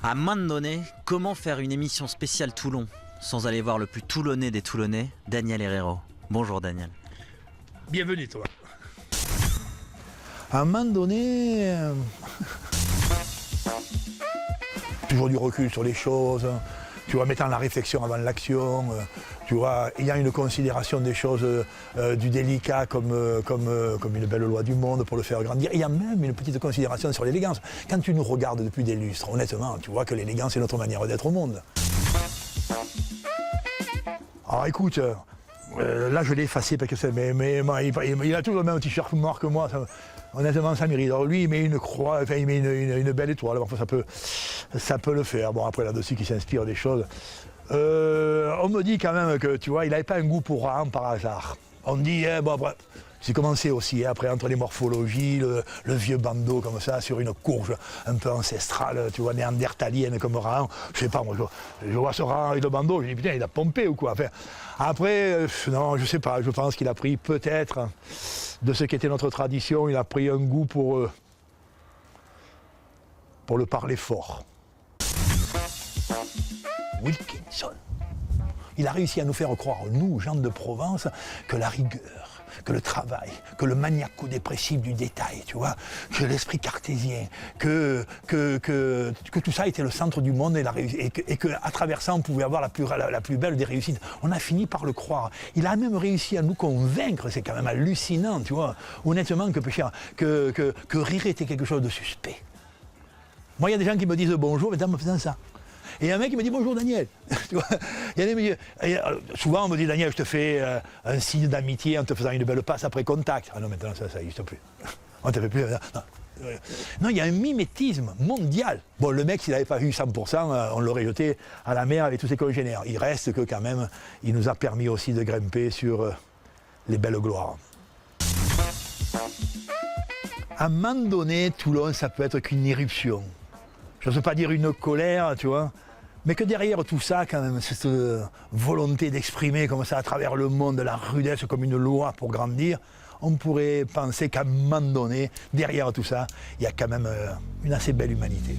À un moment donné, comment faire une émission spéciale Toulon sans aller voir le plus toulonnais des Toulonnais, Daniel Herrero. Bonjour Daniel. Bienvenue toi. À un moment donné, toujours du recul sur les choses, tu vois, mettant la réflexion avant l'action, tu vois, ayant une considération des choses, du délicat comme une belle loi du monde pour le faire grandir. Et il y a même une petite considération sur l'élégance. Quand tu nous regardes depuis des lustres, honnêtement, tu vois que l'élégance est notre manière d'être au monde. Alors écoute, là je l'ai effacé parce que c'est, mais il a toujours le même t-shirt noir que moi. Honnêtement, ça mérite. Alors lui, il met une croix, enfin, il met une belle étoile. Parfois, ça peut le faire. Bon, après, là-dessus, qui s'inspire des choses. On me dit quand même que, tu vois, il n'avait pas un goût pour Rohan par hasard. On me dit, bon, après, j'ai commencé aussi, après, entre les morphologies, le vieux bandeau comme ça, sur une courge un peu ancestrale, tu vois, néandertalienne comme Rohan. Je sais pas, moi, je vois ce Rohan avec le bandeau, je me dis, putain, il a pompé ou quoi. Enfin, après, non, je sais pas, je pense qu'il a pris peut-être de ce qu'était notre tradition, il a pris un goût pour le parler fort. Wilkinson, il a réussi à nous faire croire, nous, gens de Provence, que la rigueur, que le travail, que le maniaco-dépressif du détail, tu vois, que l'esprit cartésien, que tout ça était le centre du monde et qu'à travers ça, on pouvait avoir la plus belle des réussites. On a fini par le croire. Il a même réussi à nous convaincre, c'est quand même hallucinant, tu vois, honnêtement, que rire était quelque chose de suspect. Moi, il y a des gens qui me disent bonjour, mais en me faisant ça. Et un mec qui me dit bonjour Daniel. Tu vois, souvent on me dit Daniel, je te fais un signe d'amitié en te faisant une belle passe après contact. Ah non, maintenant ça n'existe plus. On ne te fait plus. Non, il y a un mimétisme mondial. Bon, le mec, s'il n'avait pas eu 100%, on l'aurait jeté à la mer avec tous ses congénères. Il reste que quand même, il nous a permis aussi de grimper sur les belles gloires. À un moment donné, Toulon, ça peut être qu'une éruption. Je n'ose pas dire une colère, tu vois, mais que derrière tout ça, quand même, cette volonté d'exprimer comme ça à travers le monde la rudesse comme une loi pour grandir, on pourrait penser qu'à un moment donné, derrière tout ça, il y a quand même une assez belle humanité.